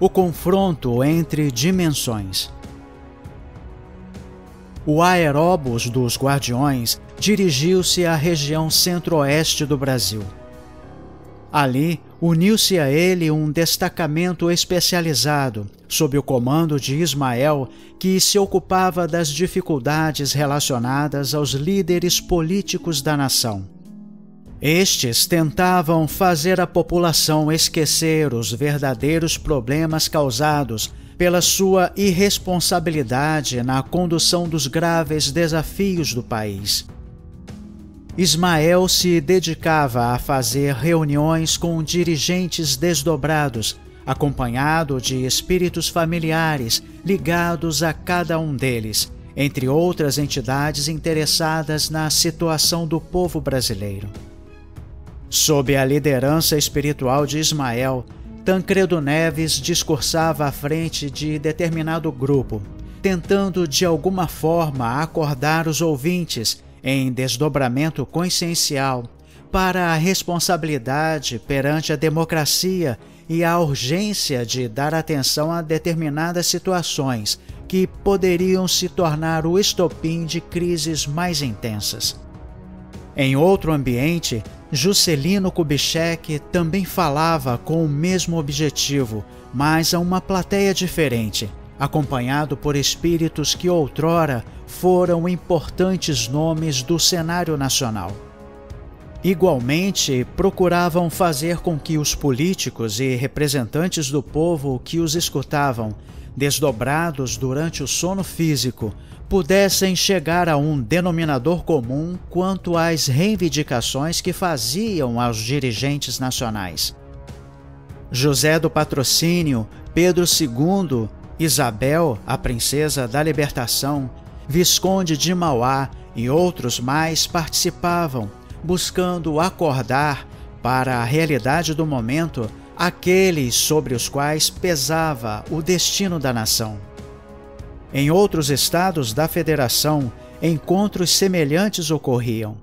o confronto entre dimensões. O aeróbus dos Guardiões dirigiu-se à região centro-oeste do Brasil. Ali, uniu-se a ele um destacamento especializado, sob o comando de Ismael, que se ocupava das dificuldades relacionadas aos líderes políticos da nação. Estes tentavam fazer a população esquecer os verdadeiros problemas causados pela sua irresponsabilidade na condução dos graves desafios do país. Ismael se dedicava a fazer reuniões com dirigentes desdobrados, acompanhado de espíritos familiares ligados a cada um deles, entre outras entidades interessadas na situação do povo brasileiro. Sob a liderança espiritual de Ismael, Tancredo Neves discursava à frente de determinado grupo, tentando de alguma forma acordar os ouvintes em desdobramento consciencial para a responsabilidade perante a democracia e a urgência de dar atenção a determinadas situações que poderiam se tornar o estopim de crises mais intensas. Em outro ambiente, Juscelino Kubitschek também falava com o mesmo objetivo, mas a uma plateia diferente, acompanhado por espíritos que outrora foram importantes nomes do cenário nacional. Igualmente, procuravam fazer com que os políticos e representantes do povo que os escutavam, desdobrados durante o sono físico, pudessem chegar a um denominador comum quanto às reivindicações que faziam aos dirigentes nacionais. José do Patrocínio, Pedro II, Isabel, a princesa da libertação, Visconde de Mauá e outros mais participavam, buscando acordar para a realidade do momento aqueles sobre os quais pesava o destino da nação. Em outros estados da Federação, encontros semelhantes ocorriam.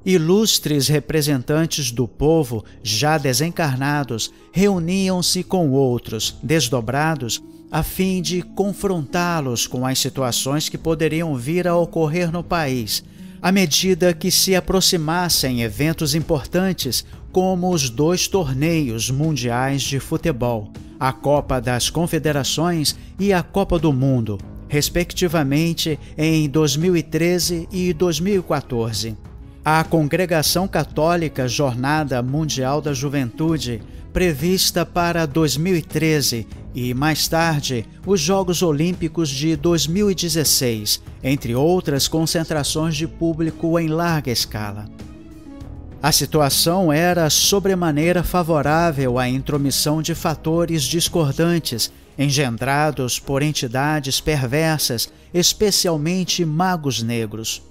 Ilustres representantes do povo, já desencarnados, reuniam-se com outros, desdobrados, a fim de confrontá-los com as situações que poderiam vir a ocorrer no país, à medida que se aproximassem eventos importantes como os 2 torneios mundiais de futebol, a Copa das Confederações e a Copa do Mundo, respectivamente em 2013 e 2014. A Congregação Católica Jornada Mundial da Juventude, prevista para 2013, e mais tarde os Jogos Olímpicos de 2016, entre outras concentrações de público em larga escala. A situação era sobremaneira favorável à intromissão de fatores discordantes engendrados por entidades perversas, especialmente magos negros.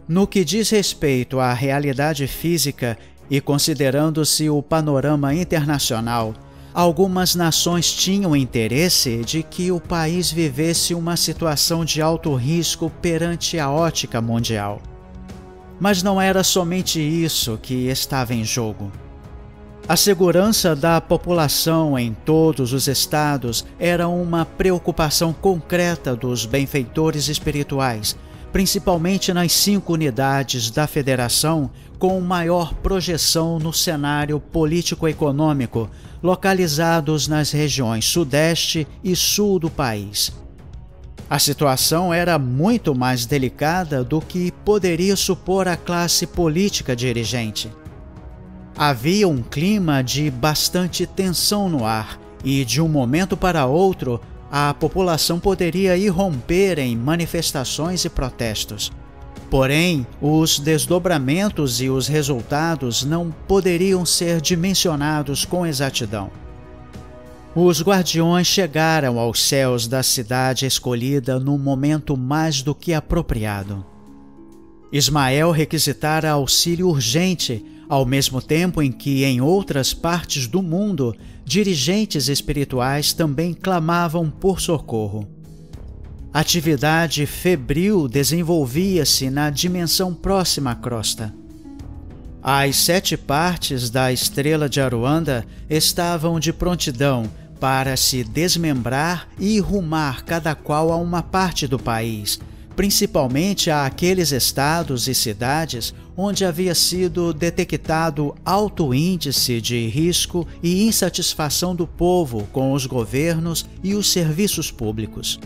No que diz respeito à realidade física e considerando-se o panorama internacional, algumas nações tinham interesse de que o país vivesse uma situação de alto risco perante a ótica mundial. Mas não era somente isso que estava em jogo. A segurança da população em todos os estados era uma preocupação concreta dos benfeitores espirituais, principalmente nas 5 unidades da Federação com maior projeção no cenário político-econômico, localizados nas regiões Sudeste e Sul do país. A situação era muito mais delicada do que poderia supor a classe política dirigente. Havia um clima de bastante tensão no ar e, de um momento para outro, a população poderia irromper em manifestações e protestos. Porém, os desdobramentos e os resultados não poderiam ser dimensionados com exatidão. Os guardiões chegaram aos céus da cidade escolhida num momento mais do que apropriado. Ismael requisitara auxílio urgente, ao mesmo tempo em que, em outras partes do mundo, dirigentes espirituais também clamavam por socorro. Atividade febril desenvolvia-se na dimensão próxima à crosta. As 7 partes da estrela de Aruanda estavam de prontidão para se desmembrar e rumar cada qual a uma parte do país, principalmente àqueles estados e cidades onde havia sido detectado alto índice de risco e insatisfação do povo com os governos e os serviços públicos.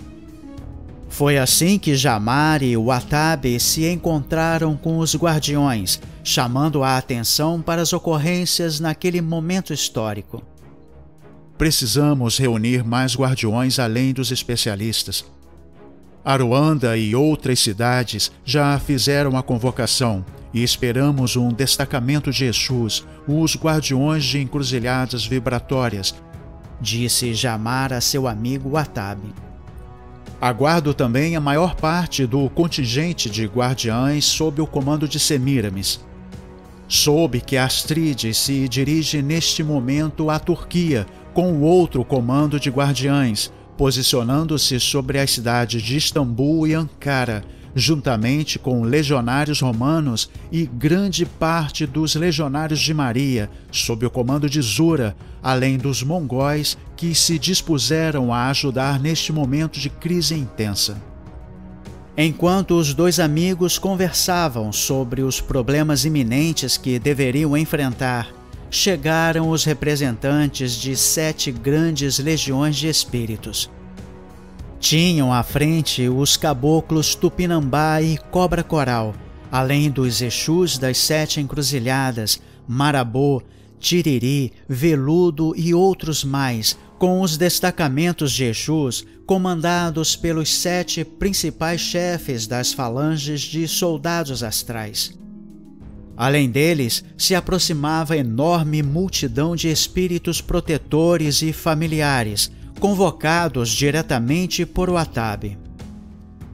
Foi assim que Jamar e Watabe se encontraram com os guardiões, chamando a atenção para as ocorrências naquele momento histórico. Precisamos reunir mais guardiões além dos especialistas. Aruanda e outras cidades já fizeram a convocação e esperamos um destacamento de Exus, os guardiões de encruzilhadas vibratórias, disse Jamar a seu amigo Watabe. Aguardo também a maior parte do contingente de guardiães sob o comando de Semiramis. Soube que Astrid se dirige neste momento à Turquia com o outro comando de guardiães, posicionando-se sobre as cidades de Istambul e Ankara, juntamente com legionários romanos e grande parte dos legionários de Maria, sob o comando de Zura, além dos mongóis que se dispuseram a ajudar neste momento de crise intensa. Enquanto os dois amigos conversavam sobre os problemas iminentes que deveriam enfrentar, chegaram os representantes de 7 grandes legiões de espíritos. Tinham à frente os caboclos Tupinambá e Cobra Coral, além dos Exus das 7 encruzilhadas, Marabô, Tiriri, Veludo e outros mais, com os destacamentos de Exus comandados pelos 7 principais chefes das falanges de soldados astrais. Além deles, se aproximava enorme multidão de espíritos protetores e familiares, convocados diretamente por Watabe.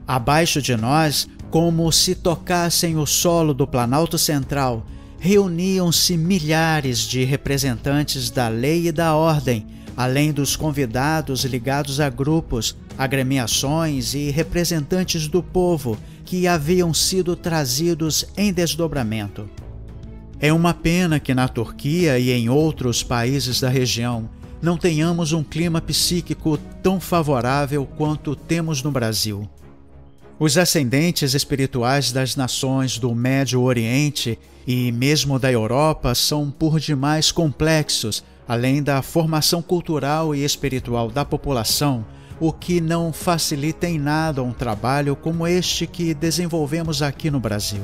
Abaixo de nós, como se tocassem o solo do Planalto Central, reuniam-se milhares de representantes da lei e da ordem, além dos convidados ligados a grupos, agremiações e representantes do povo que haviam sido trazidos em desdobramento. É uma pena que na Turquia e em outros países da região não tenhamos um clima psíquico tão favorável quanto temos no Brasil. Os ascendentes espirituais das nações do Médio Oriente e mesmo da Europa são por demais complexos, além da formação cultural e espiritual da população, o que não facilita em nada um trabalho como este que desenvolvemos aqui no Brasil.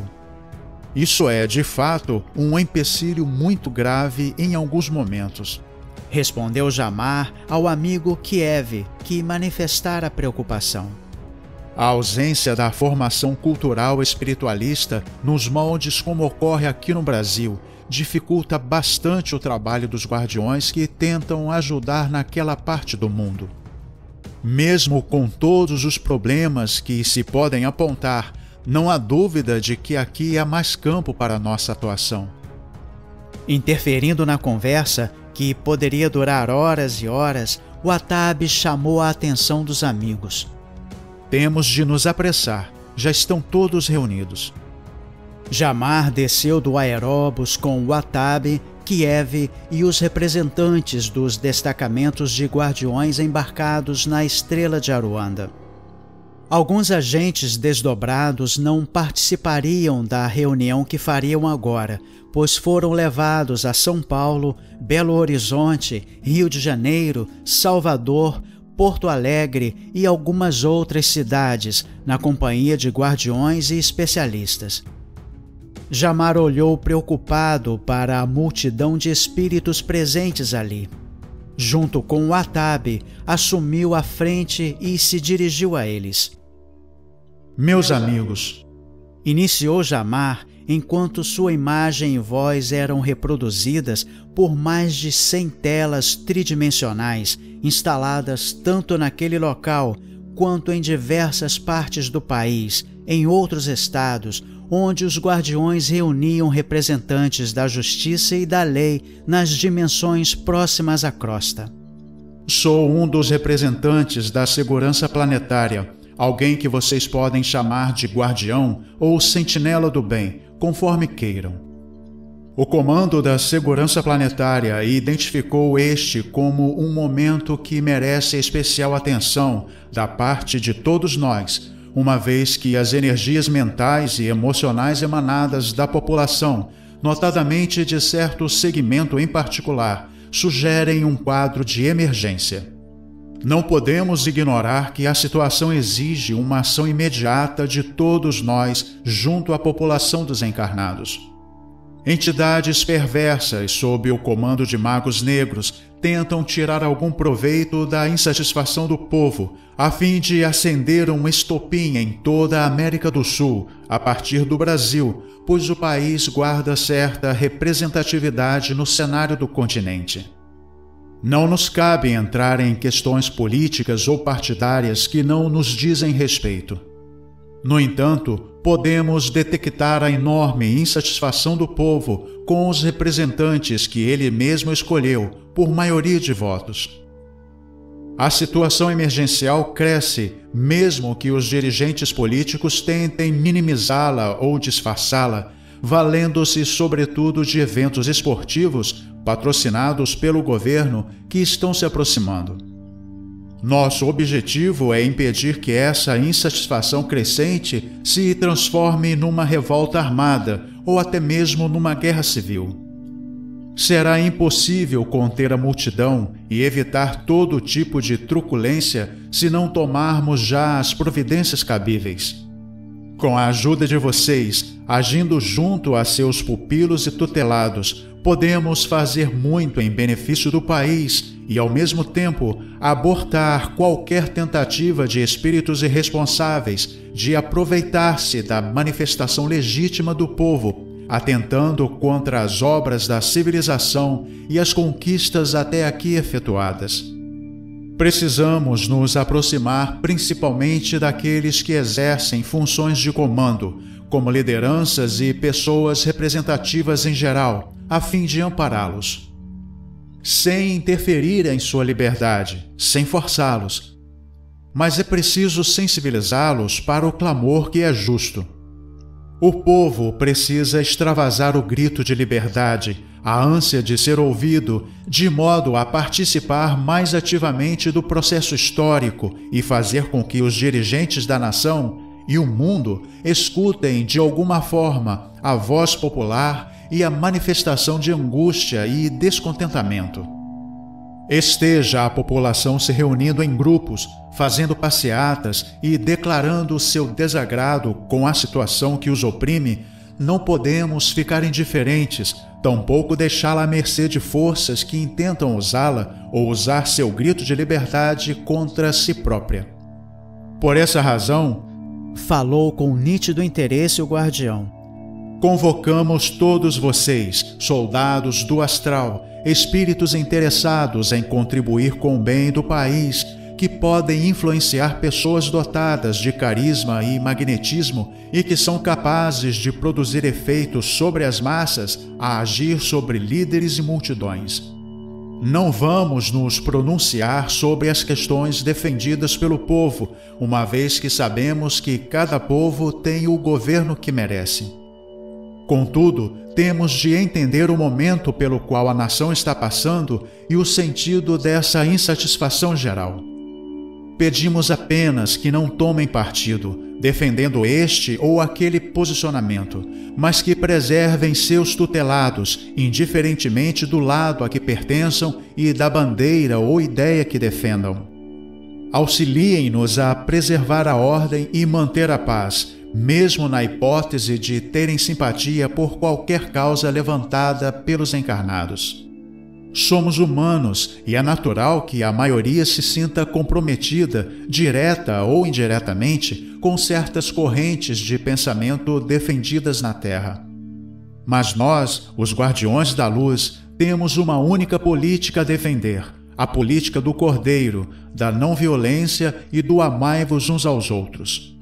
Isso é, de fato, um empecilho muito grave em alguns momentos, respondeu Jamar ao amigo Kiev, que manifestara preocupação. A ausência da formação cultural espiritualista nos moldes como ocorre aqui no Brasil dificulta bastante o trabalho dos guardiões que tentam ajudar naquela parte do mundo. Mesmo com todos os problemas que se podem apontar, não há dúvida de que aqui há mais campo para nossa atuação. Interferindo na conversa, que poderia durar horas e horas, Watabe chamou a atenção dos amigos. Temos de nos apressar, já estão todos reunidos. Jamar desceu do aeróbus com Watabe, Kiev e os representantes dos destacamentos de guardiões embarcados na Estrela de Aruanda. Alguns agentes desdobrados não participariam da reunião que fariam agora, pois foram levados a São Paulo, Belo Horizonte, Rio de Janeiro, Salvador, Porto Alegre e algumas outras cidades, na companhia de guardiões e especialistas. Jamar olhou preocupado para a multidão de espíritos presentes ali. Junto com Watabe, assumiu a frente e se dirigiu a eles. Meus amigos, iniciou Jamar, enquanto sua imagem e voz eram reproduzidas por mais de 100 telas tridimensionais instaladas tanto naquele local quanto em diversas partes do país, em outros estados, onde os guardiões reuniam representantes da justiça e da lei nas dimensões próximas à crosta. Sou um dos representantes da segurança planetária, alguém que vocês podem chamar de guardião ou sentinela do bem, conforme queiram. O Comando da Segurança Planetária identificou este como um momento que merece especial atenção da parte de todos nós, uma vez que as energias mentais e emocionais emanadas da população, notadamente de certo segmento em particular, sugerem um quadro de emergência. Não podemos ignorar que a situação exige uma ação imediata de todos nós junto à população dos encarnados. Entidades perversas, sob o comando de magos negros, tentam tirar algum proveito da insatisfação do povo, a fim de acender um estopim em toda a América do Sul, a partir do Brasil, pois o país guarda certa representatividade no cenário do continente. Não nos cabe entrar em questões políticas ou partidárias que não nos dizem respeito. No entanto, podemos detectar a enorme insatisfação do povo com os representantes que ele mesmo escolheu, por maioria de votos. A situação emergencial cresce, mesmo que os dirigentes políticos tentem minimizá-la ou disfarçá-la, valendo-se sobretudo de eventos esportivos patrocinados pelo governo que estão se aproximando. Nosso objetivo é impedir que essa insatisfação crescente se transforme numa revolta armada ou até mesmo numa guerra civil. Será impossível conter a multidão e evitar todo tipo de truculência se não tomarmos já as providências cabíveis. Com a ajuda de vocês, agindo junto a seus pupilos e tutelados, podemos fazer muito em benefício do país e, ao mesmo tempo, abortar qualquer tentativa de espíritos irresponsáveis de aproveitar-se da manifestação legítima do povo, atentando contra as obras da civilização e as conquistas até aqui efetuadas. Precisamos nos aproximar principalmente daqueles que exercem funções de comando, como lideranças e pessoas representativas em geral, a fim de ampará-los. Sem interferir em sua liberdade, sem forçá-los. Mas é preciso sensibilizá-los para o clamor que é justo. O povo precisa extravasar o grito de liberdade, a ânsia de ser ouvido, de modo a participar mais ativamente do processo histórico e fazer com que os dirigentes da nação e o mundo escutem de alguma forma a voz popular e a manifestação de angústia e descontentamento. Esteja a população se reunindo em grupos, fazendo passeatas e declarando seu desagrado com a situação que os oprime, não podemos ficar indiferentes, tampouco deixá-la à mercê de forças que intentam usá-la ou usar seu grito de liberdade contra si própria. Por essa razão, falou com nítido interesse o guardião, convocamos todos vocês, soldados do astral, espíritos interessados em contribuir com o bem do país, que podem influenciar pessoas dotadas de carisma e magnetismo e que são capazes de produzir efeitos sobre as massas a agir sobre líderes e multidões. Não vamos nos pronunciar sobre as questões defendidas pelo povo, uma vez que sabemos que cada povo tem o governo que merece. Contudo, temos de entender o momento pelo qual a nação está passando e o sentido dessa insatisfação geral. Pedimos apenas que não tomem partido, defendendo este ou aquele posicionamento, mas que preservem seus tutelados, indiferentemente do lado a que pertençam e da bandeira ou ideia que defendam. Auxiliem-nos a preservar a ordem e manter a paz, mesmo na hipótese de terem simpatia por qualquer causa levantada pelos encarnados. Somos humanos e é natural que a maioria se sinta comprometida, direta ou indiretamente, com certas correntes de pensamento defendidas na Terra. Mas nós, os guardiões da luz, temos uma única política a defender, a política do Cordeiro, da não-violência e do amai-vos uns aos outros.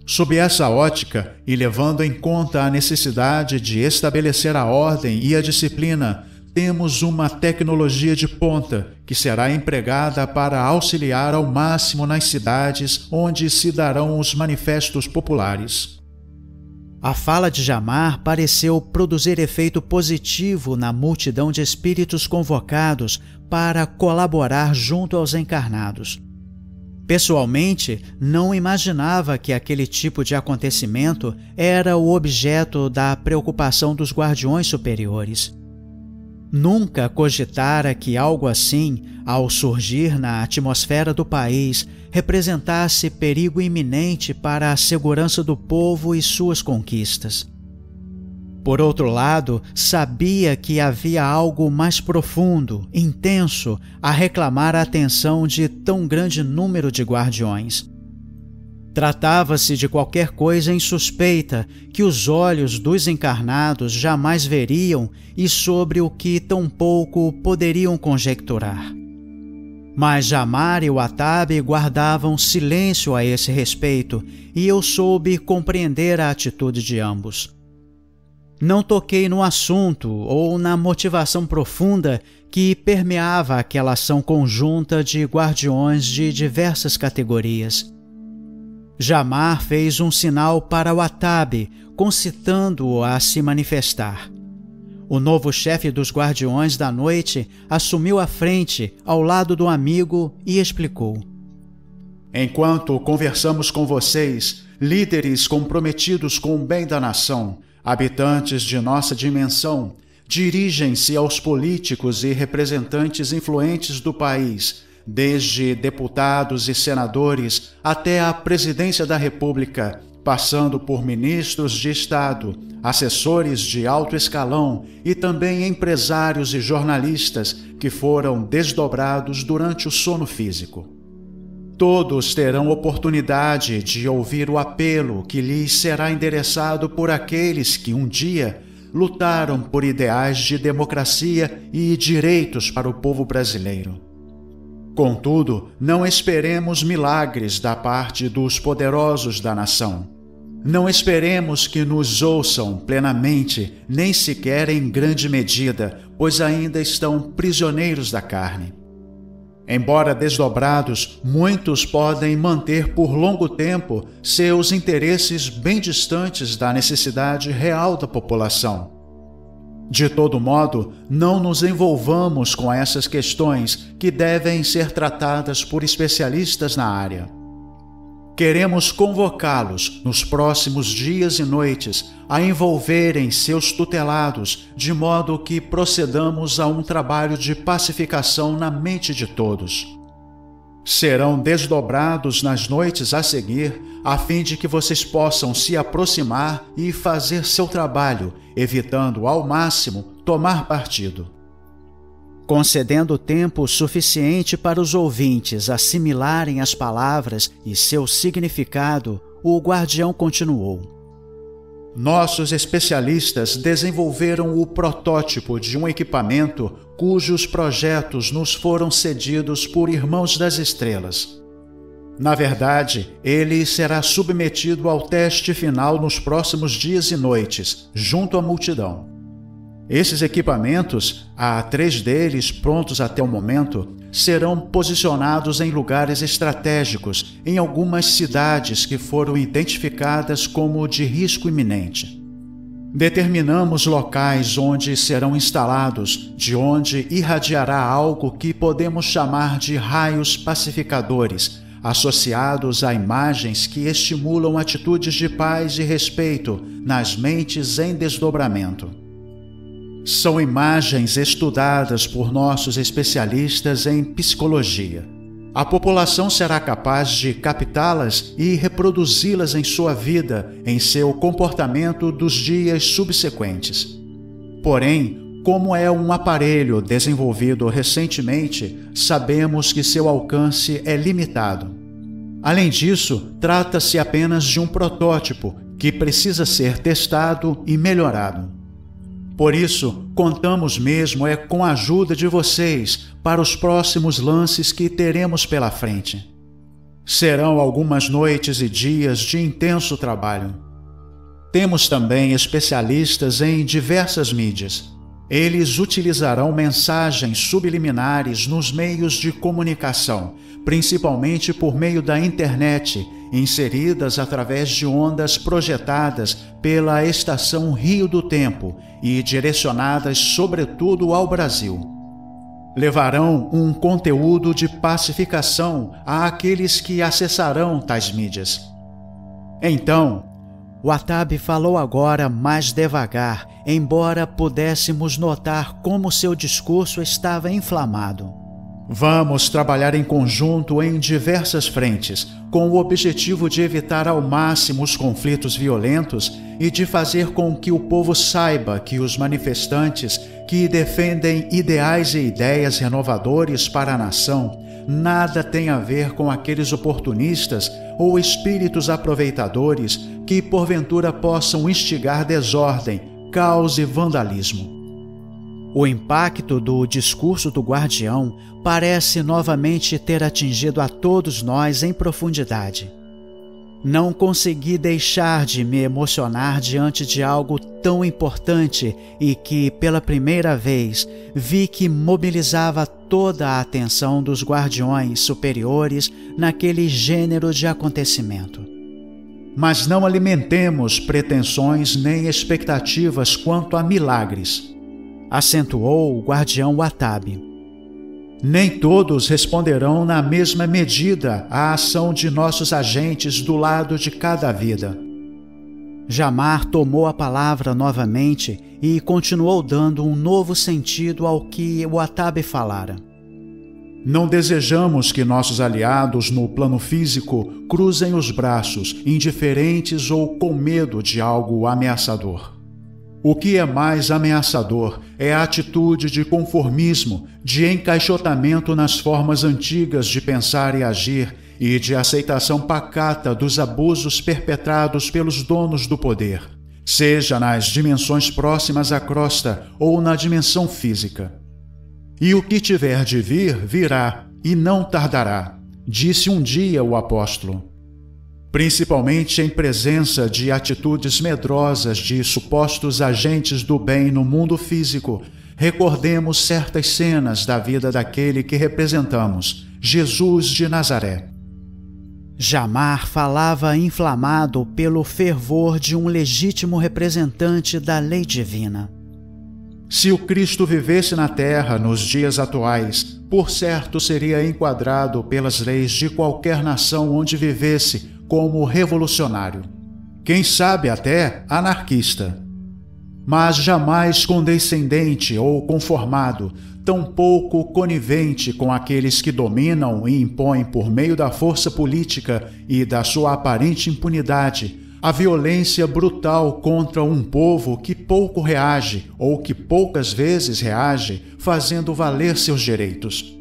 Sob essa ótica, e levando em conta a necessidade de estabelecer a ordem e a disciplina, temos uma tecnologia de ponta que será empregada para auxiliar ao máximo nas cidades onde se darão os manifestos populares. A fala de Jamar pareceu produzir efeito positivo na multidão de espíritos convocados para colaborar junto aos encarnados. Pessoalmente, não imaginava que aquele tipo de acontecimento era o objeto da preocupação dos guardiões superiores. Nunca cogitara que algo assim, ao surgir na atmosfera do país, representasse perigo iminente para a segurança do povo e suas conquistas. Por outro lado, sabia que havia algo mais profundo, intenso, a reclamar a atenção de tão grande número de guardiões. Tratava-se de qualquer coisa insuspeita que os olhos dos encarnados jamais veriam e sobre o que tão pouco poderiam conjecturar. Mas Jamar e o Atabe guardavam silêncio a esse respeito e eu soube compreender a atitude de ambos. Não toquei no assunto ou na motivação profunda que permeava aquela ação conjunta de guardiões de diversas categorias. Jamar fez um sinal para o Atabe, concitando-o a se manifestar. O novo chefe dos Guardiões da Noite assumiu a frente, ao lado do amigo, e explicou. Enquanto conversamos com vocês, líderes comprometidos com o bem da nação, habitantes de nossa dimensão, dirigem-se aos políticos e representantes influentes do país, desde deputados e senadores até a presidência da República, passando por ministros de Estado, assessores de alto escalão e também empresários e jornalistas que foram desdobrados durante o sono físico. Todos terão oportunidade de ouvir o apelo que lhes será endereçado por aqueles que um dia lutaram por ideais de democracia e direitos para o povo brasileiro. Contudo, não esperemos milagres da parte dos poderosos da nação. Não esperemos que nos ouçam plenamente, nem sequer em grande medida, pois ainda estão prisioneiros da carne. Embora desdobrados, muitos podem manter por longo tempo seus interesses bem distantes da necessidade real da população. De todo modo, não nos envolvamos com essas questões que devem ser tratadas por especialistas na área. Queremos convocá-los, nos próximos dias e noites, a envolverem seus tutelados, de modo que procedamos a um trabalho de pacificação na mente de todos. Serão desdobrados nas noites a seguir, a fim de que vocês possam se aproximar e fazer seu trabalho, evitando ao máximo tomar partido. Concedendo tempo suficiente para os ouvintes assimilarem as palavras e seu significado, o guardião continuou. Nossos especialistas desenvolveram o protótipo de um equipamento cujos projetos nos foram cedidos por Irmãos das Estrelas. Na verdade, ele será submetido ao teste final nos próximos dias e noites, junto à multidão. Esses equipamentos, há 3 deles prontos até o momento, serão posicionados em lugares estratégicos em algumas cidades que foram identificadas como de risco iminente. Determinamos locais onde serão instalados, de onde irradiará algo que podemos chamar de raios pacificadores, associados a imagens que estimulam atitudes de paz e respeito nas mentes em desdobramento. São imagens estudadas por nossos especialistas em psicologia. A população será capaz de captá-las e reproduzi-las em sua vida, em seu comportamento dos dias subsequentes. Porém, como é um aparelho desenvolvido recentemente, sabemos que seu alcance é limitado. Além disso, trata-se apenas de um protótipo que precisa ser testado e melhorado. Por isso, contamos mesmo com a ajuda de vocês para os próximos lances que teremos pela frente. Serão algumas noites e dias de intenso trabalho. Temos também especialistas em diversas mídias. Eles utilizarão mensagens subliminares nos meios de comunicação, principalmente por meio da internet, inseridas através de ondas projetadas pela Estação Rio do Tempo e direcionadas sobretudo ao Brasil. Levarão um conteúdo de pacificação àqueles que acessarão tais mídias. Então, Wahtab falou agora mais devagar, embora pudéssemos notar como seu discurso estava inflamado. Vamos trabalhar em conjunto em diversas frentes, com o objetivo de evitar ao máximo os conflitos violentos e de fazer com que o povo saiba que os manifestantes que defendem ideais e ideias renovadores para a nação nada tem a ver com aqueles oportunistas ou espíritos aproveitadores que porventura possam instigar desordem, caos e vandalismo. O impacto do discurso do guardião parece novamente ter atingido a todos nós em profundidade. Não consegui deixar de me emocionar diante de algo tão importante e que, pela primeira vez, vi que mobilizava toda a atenção dos guardiões superiores naquele gênero de acontecimento. Mas não alimentemos pretensões nem expectativas quanto a milagres, acentuou o guardião Wahtab. Nem todos responderão na mesma medida à ação de nossos agentes do lado de cada vida. Jamar tomou a palavra novamente e continuou dando um novo sentido ao que Wahtab falara. Não desejamos que nossos aliados no plano físico cruzem os braços, indiferentes ou com medo de algo ameaçador. O que é mais ameaçador é a atitude de conformismo, de encaixotamento nas formas antigas de pensar e agir e de aceitação pacata dos abusos perpetrados pelos donos do poder, seja nas dimensões próximas à crosta ou na dimensão física. E o que tiver de vir, virá, e não tardará, disse um dia o apóstolo. Principalmente em presença de atitudes medrosas de supostos agentes do bem no mundo físico, recordemos certas cenas da vida daquele que representamos, Jesus de Nazaré. Jamar falava inflamado pelo fervor de um legítimo representante da lei divina. Se o Cristo vivesse na terra nos dias atuais, por certo seria enquadrado pelas leis de qualquer nação onde vivesse como revolucionário. Quem sabe até anarquista. Mas jamais condescendente ou conformado, tampouco conivente com aqueles que dominam e impõem por meio da força política e da sua aparente impunidade a violência brutal contra um povo que pouco reage ou que poucas vezes reage, fazendo valer seus direitos.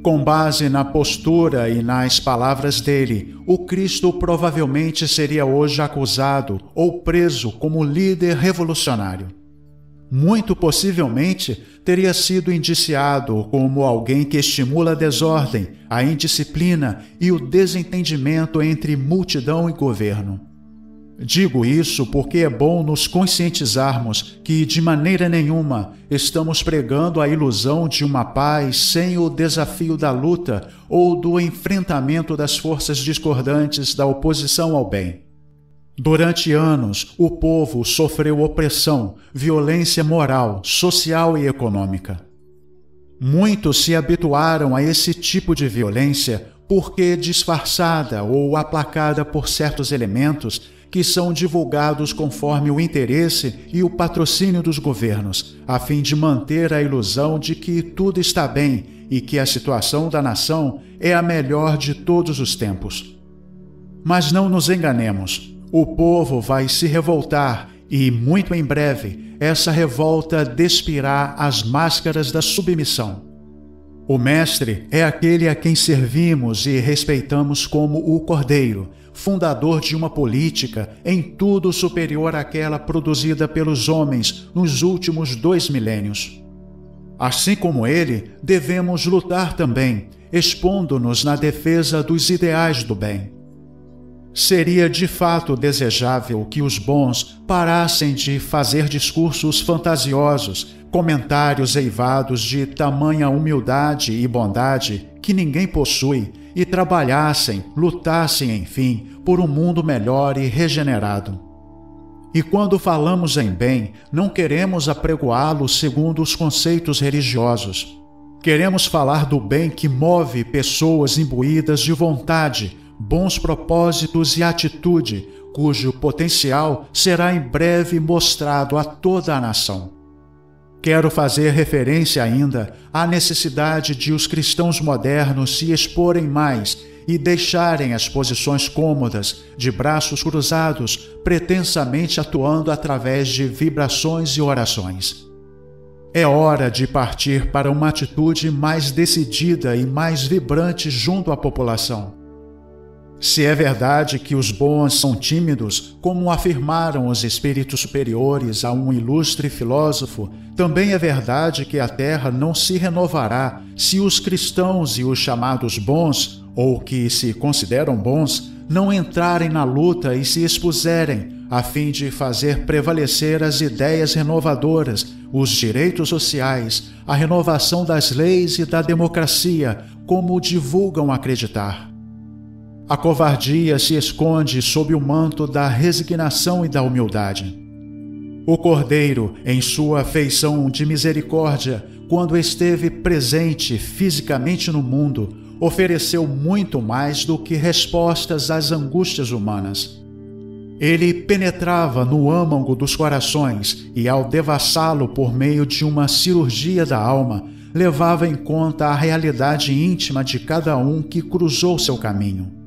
Com base na postura e nas palavras dele, o Cristo provavelmente seria hoje acusado ou preso como líder revolucionário. Muito possivelmente teria sido indiciado como alguém que estimula a desordem, a indisciplina e o desentendimento entre multidão e governo. Digo isso porque é bom nos conscientizarmos que, de maneira nenhuma, estamos pregando a ilusão de uma paz sem o desafio da luta ou do enfrentamento das forças discordantes da oposição ao bem. Durante anos, o povo sofreu opressão, violência moral, social e econômica. Muitos se habituaram a esse tipo de violência porque, disfarçada ou aplacada por certos elementos, que são divulgados conforme o interesse e o patrocínio dos governos, a fim de manter a ilusão de que tudo está bem e que a situação da nação é a melhor de todos os tempos. Mas não nos enganemos, o povo vai se revoltar e, muito em breve, essa revolta despirá as máscaras da submissão. O Mestre é aquele a quem servimos e respeitamos como o Cordeiro, fundador de uma política em tudo superior àquela produzida pelos homens nos últimos 2 milênios. Assim como ele, devemos lutar também, expondo-nos na defesa dos ideais do bem. Seria de fato desejável que os bons parassem de fazer discursos fantasiosos, comentários eivados de tamanha humildade e bondade que ninguém possui e trabalhassem, lutassem, enfim, por um mundo melhor e regenerado. E quando falamos em bem, não queremos apregoá-lo segundo os conceitos religiosos. Queremos falar do bem que move pessoas imbuídas de vontade, bons propósitos e atitude, cujo potencial será em breve mostrado a toda a nação. Quero fazer referência ainda à necessidade de os cristãos modernos se exporem mais e deixarem as posições cômodas, de braços cruzados, pretensamente atuando através de vibrações e orações. É hora de partir para uma atitude mais decidida e mais vibrante junto à população. Se é verdade que os bons são tímidos, como afirmaram os espíritos superiores a um ilustre filósofo, também é verdade que a Terra não se renovará se os cristãos e os chamados bons, ou que se consideram bons, não entrarem na luta e se expuserem, a fim de fazer prevalecer as ideias renovadoras, os direitos sociais, a renovação das leis e da democracia, como divulgam acreditar. A covardia se esconde sob o manto da resignação e da humildade. O Cordeiro, em sua feição de misericórdia, quando esteve presente fisicamente no mundo, ofereceu muito mais do que respostas às angústias humanas. Ele penetrava no âmago dos corações e, ao devassá-lo por meio de uma cirurgia da alma, levava em conta a realidade íntima de cada um que cruzou seu caminho.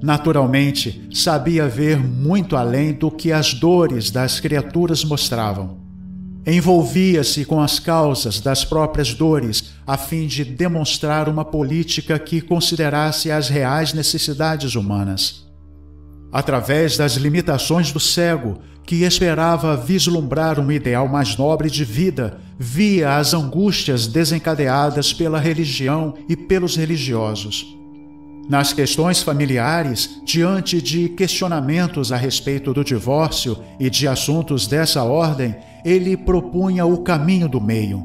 Naturalmente, sabia ver muito além do que as dores das criaturas mostravam. Envolvia-se com as causas das próprias dores, a fim de demonstrar uma política que considerasse as reais necessidades humanas. Através das limitações do cego, que esperava vislumbrar um ideal mais nobre de vida, via as angústias desencadeadas pela religião e pelos religiosos. Nas questões familiares, diante de questionamentos a respeito do divórcio e de assuntos dessa ordem, ele propunha o caminho do meio.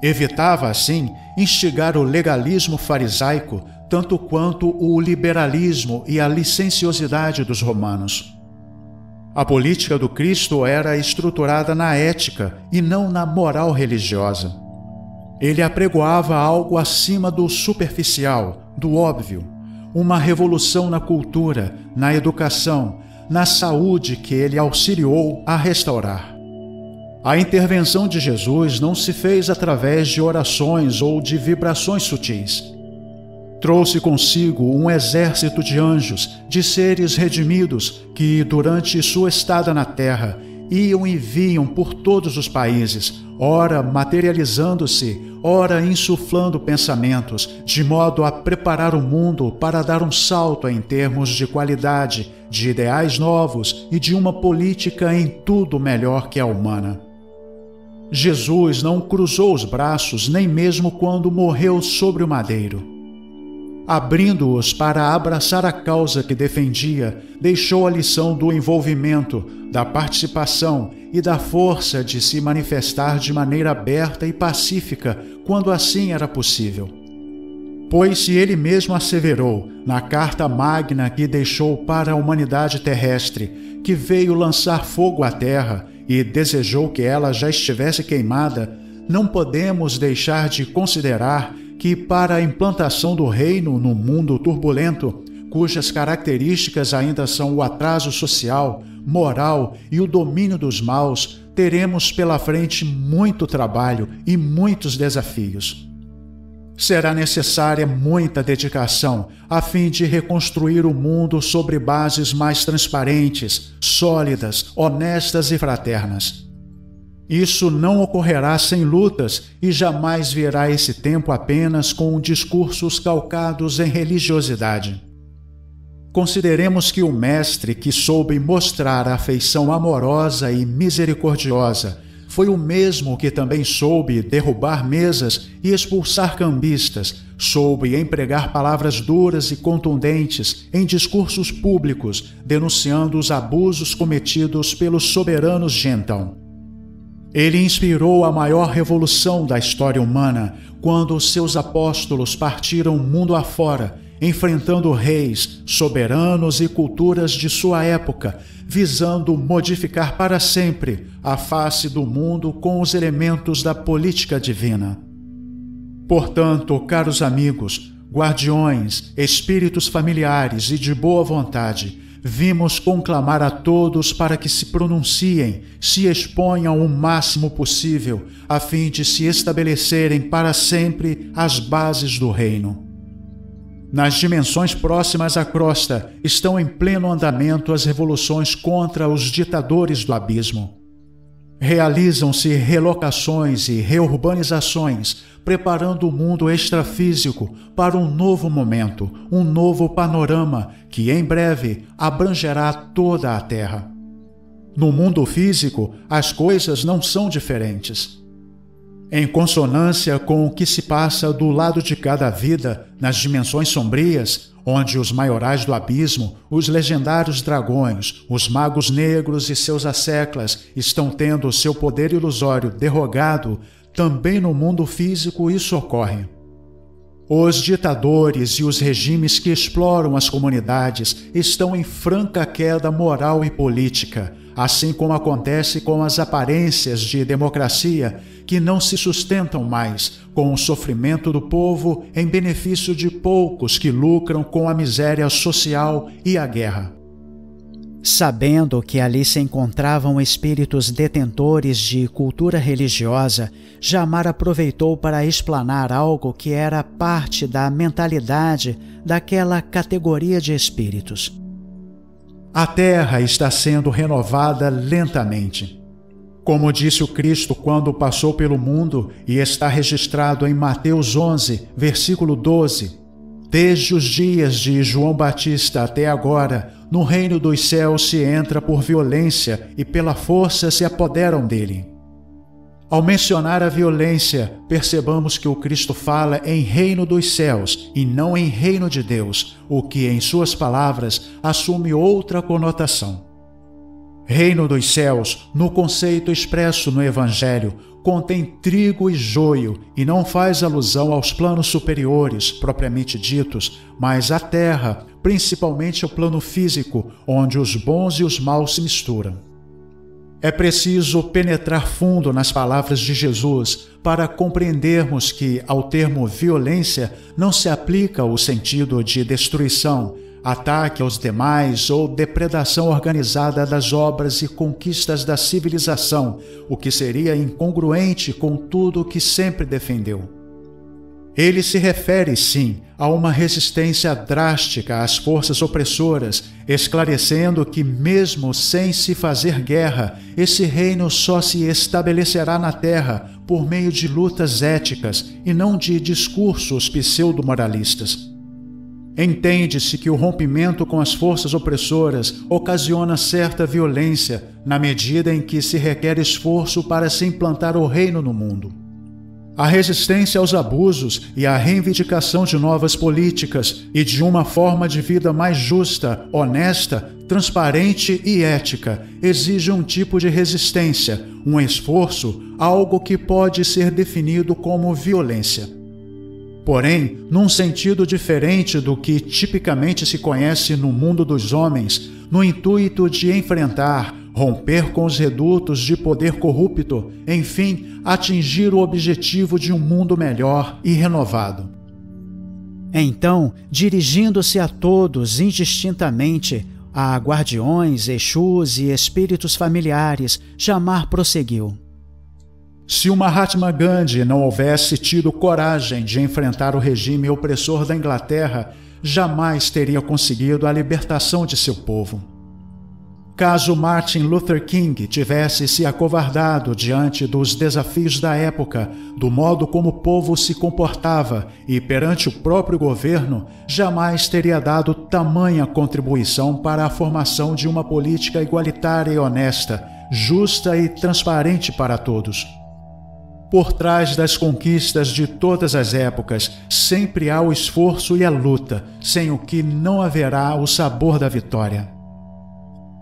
Evitava, assim, instigar o legalismo farisaico, tanto quanto o liberalismo e a licenciosidade dos romanos. A política do Cristo era estruturada na ética e não na moral religiosa. Ele apregoava algo acima do superficial, do óbvio, uma revolução na cultura, na educação, na saúde que ele auxiliou a restaurar. A intervenção de Jesus não se fez através de orações ou de vibrações sutis. Trouxe consigo um exército de anjos, de seres redimidos, que, durante sua estada na terra, iam e vinham por todos os países, ora materializando-se, ora insuflando pensamentos, de modo a preparar o mundo para dar um salto em termos de qualidade, de ideais novos e de uma política em tudo melhor que a humana. Jesus não cruzou os braços nem mesmo quando morreu sobre o madeiro. Abrindo-os para abraçar a causa que defendia, deixou a lição do envolvimento, da participação e da força de se manifestar de maneira aberta e pacífica, quando assim era possível. Pois se ele mesmo asseverou, na carta magna que deixou para a humanidade terrestre, que veio lançar fogo à terra e desejou que ela já estivesse queimada, não podemos deixar de considerar que para a implantação do reino no mundo turbulento, cujas características ainda são o atraso social, moral e o domínio dos maus, teremos pela frente muito trabalho e muitos desafios. Será necessária muita dedicação a fim de reconstruir o mundo sobre bases mais transparentes, sólidas, honestas e fraternas. Isso não ocorrerá sem lutas e jamais virá esse tempo apenas com discursos calcados em religiosidade. Consideremos que o Mestre que soube mostrar a afeição amorosa e misericordiosa foi o mesmo que também soube derrubar mesas e expulsar cambistas, soube empregar palavras duras e contundentes em discursos públicos, denunciando os abusos cometidos pelos soberanos de então. Ele inspirou a maior revolução da história humana, quando seus apóstolos partiram mundo afora, enfrentando reis, soberanos e culturas de sua época, visando modificar para sempre a face do mundo com os elementos da política divina. Portanto, caros amigos, guardiões, espíritos familiares e de boa vontade, vimos conclamar a todos para que se pronunciem, se exponham o máximo possível, a fim de se estabelecerem para sempre as bases do reino. Nas dimensões próximas à crosta estão em pleno andamento as revoluções contra os ditadores do abismo. Realizam-se relocações e reurbanizações, preparando o mundo extrafísico para um novo momento, um novo panorama que em breve abrangerá toda a Terra. No mundo físico, as coisas não são diferentes. Em consonância com o que se passa do lado de cada vida, nas dimensões sombrias, onde os maiorais do abismo, os legendários dragões, os magos negros e seus asseclas estão tendo seu poder ilusório derrogado, também no mundo físico isso ocorre. Os ditadores e os regimes que exploram as comunidades estão em franca queda moral e política, assim como acontece com as aparências de democracia que não se sustentam mais, com o sofrimento do povo em benefício de poucos que lucram com a miséria social e a guerra. Sabendo que ali se encontravam espíritos detentores de cultura religiosa, Jamar aproveitou para explanar algo que era parte da mentalidade daquela categoria de espíritos. A Terra está sendo renovada lentamente. Como disse o Cristo quando passou pelo mundo e está registrado em Mateus 11, versículo 12, desde os dias de João Batista até agora, no reino dos céus se entra por violência e pela força se apoderam dele. Ao mencionar a violência, percebamos que o Cristo fala em reino dos céus e não em reino de Deus, o que, em suas palavras, assume outra conotação. Reino dos céus, no conceito expresso no Evangelho, contém trigo e joio e não faz alusão aos planos superiores, propriamente ditos, mas à terra, principalmente ao plano físico, onde os bons e os maus se misturam. É preciso penetrar fundo nas palavras de Jesus para compreendermos que, ao termo violência, não se aplica o sentido de destruição, ataque aos demais ou depredação organizada das obras e conquistas da civilização, o que seria incongruente com tudo o que sempre defendeu. Ele se refere, sim, a uma resistência drástica às forças opressoras, esclarecendo que, mesmo sem se fazer guerra, esse reino só se estabelecerá na Terra por meio de lutas éticas e não de discursos pseudo-moralistas. Entende-se que o rompimento com as forças opressoras ocasiona certa violência, na medida em que se requer esforço para se implantar o reino no mundo. A resistência aos abusos e a reivindicação de novas políticas e de uma forma de vida mais justa, honesta, transparente e ética exige um tipo de resistência, um esforço, algo que pode ser definido como violência. Porém, num sentido diferente do que tipicamente se conhece no mundo dos homens, no intuito de enfrentar, romper com os redutos de poder corrupto, enfim, atingir o objetivo de um mundo melhor e renovado. Então, dirigindo-se a todos indistintamente, a guardiões, exus e espíritos familiares, Jamar prosseguiu. Se o Mahatma Gandhi não houvesse tido coragem de enfrentar o regime opressor da Inglaterra, jamais teria conseguido a libertação de seu povo. Caso Martin Luther King tivesse se acovardado diante dos desafios da época, do modo como o povo se comportava e perante o próprio governo, jamais teria dado tamanha contribuição para a formação de uma política igualitária e honesta, justa e transparente para todos. Por trás das conquistas de todas as épocas, sempre há o esforço e a luta, sem o que não haverá o sabor da vitória.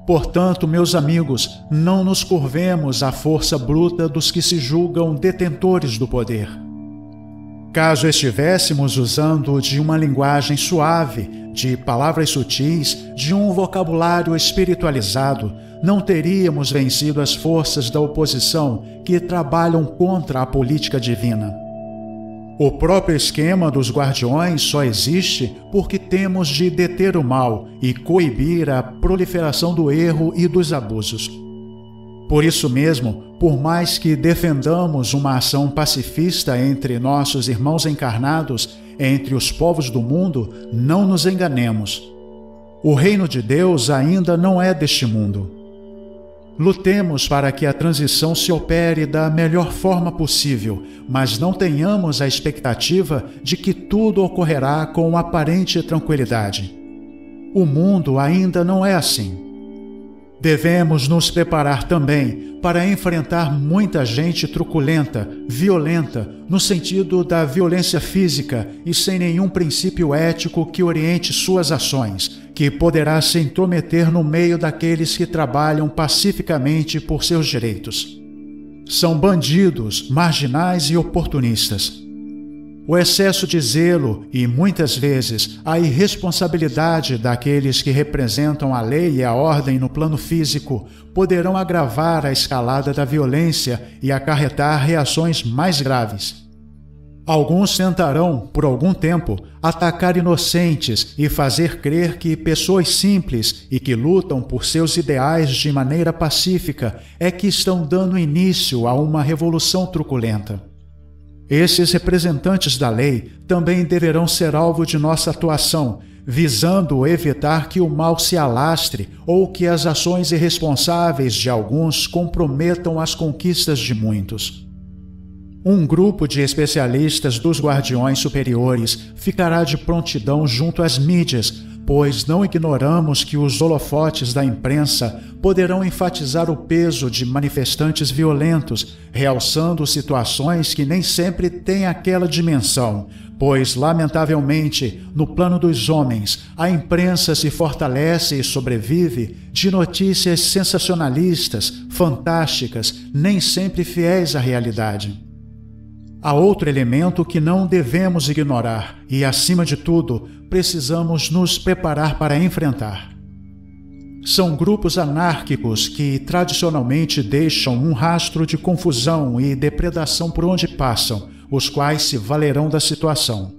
Portanto, meus amigos, não nos curvemos à força bruta dos que se julgam detentores do poder. Caso estivéssemos usando de uma linguagem suave, de palavras sutis, de um vocabulário espiritualizado, não teríamos vencido as forças da oposição que trabalham contra a política divina. O próprio esquema dos guardiões só existe porque temos de deter o mal e coibir a proliferação do erro e dos abusos. Por isso mesmo, por mais que defendamos uma ação pacifista entre nossos irmãos encarnados, entre os povos do mundo, não nos enganemos. O reino de Deus ainda não é deste mundo. Lutemos para que a transição se opere da melhor forma possível, mas não tenhamos a expectativa de que tudo ocorrerá com aparente tranquilidade. O mundo ainda não é assim. Devemos nos preparar também para enfrentar muita gente truculenta, violenta, no sentido da violência física e sem nenhum princípio ético que oriente suas ações, que poderá se intrometer no meio daqueles que trabalham pacificamente por seus direitos. São bandidos, marginais e oportunistas. O excesso de zelo e, muitas vezes, a irresponsabilidade daqueles que representam a lei e a ordem no plano físico poderão agravar a escalada da violência e acarretar reações mais graves. Alguns tentarão, por algum tempo, atacar inocentes e fazer crer que pessoas simples e que lutam por seus ideais de maneira pacífica é que estão dando início a uma revolução truculenta. Esses representantes da lei também deverão ser alvo de nossa atuação, visando evitar que o mal se alastre ou que as ações irresponsáveis de alguns comprometam as conquistas de muitos. Um grupo de especialistas dos guardiões superiores ficará de prontidão junto às mídias, pois não ignoramos que os holofotes da imprensa poderão enfatizar o peso de manifestantes violentos, realçando situações que nem sempre têm aquela dimensão, pois, lamentavelmente, no plano dos homens, a imprensa se fortalece e sobrevive de notícias sensacionalistas, fantásticas, nem sempre fiéis à realidade. Há outro elemento que não devemos ignorar e, acima de tudo, precisamos nos preparar para enfrentar. São grupos anárquicos que tradicionalmente deixam um rastro de confusão e depredação por onde passam, os quais se valerão da situação.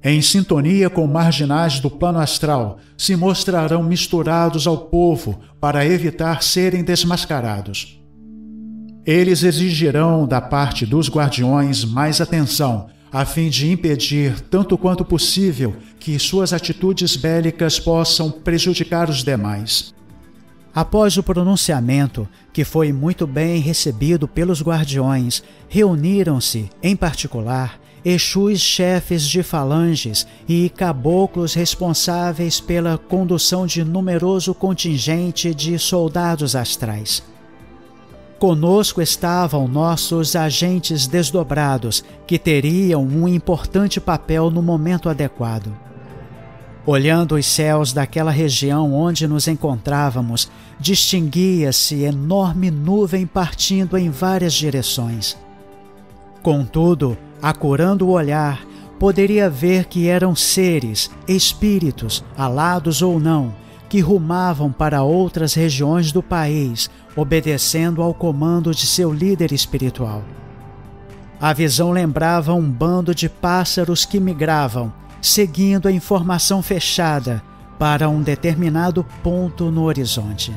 Em sintonia com marginais do plano astral, se mostrarão misturados ao povo para evitar serem desmascarados. Eles exigirão da parte dos guardiões mais atenção, a fim de impedir, tanto quanto possível, que suas atitudes bélicas possam prejudicar os demais. Após o pronunciamento, que foi muito bem recebido pelos guardiões, reuniram-se, em particular, Exus chefes de falanges e caboclos responsáveis pela condução de numeroso contingente de soldados astrais. Conosco estavam nossos agentes desdobrados, que teriam um importante papel no momento adequado. Olhando os céus daquela região onde nos encontrávamos, distinguia-se enorme nuvem partindo em várias direções. Contudo, acurando o olhar, poderia ver que eram seres, espíritos, alados ou não, que rumavam para outras regiões do país, obedecendo ao comando de seu líder espiritual. A visão lembrava um bando de pássaros que migravam, seguindo a informação fechada para um determinado ponto no horizonte.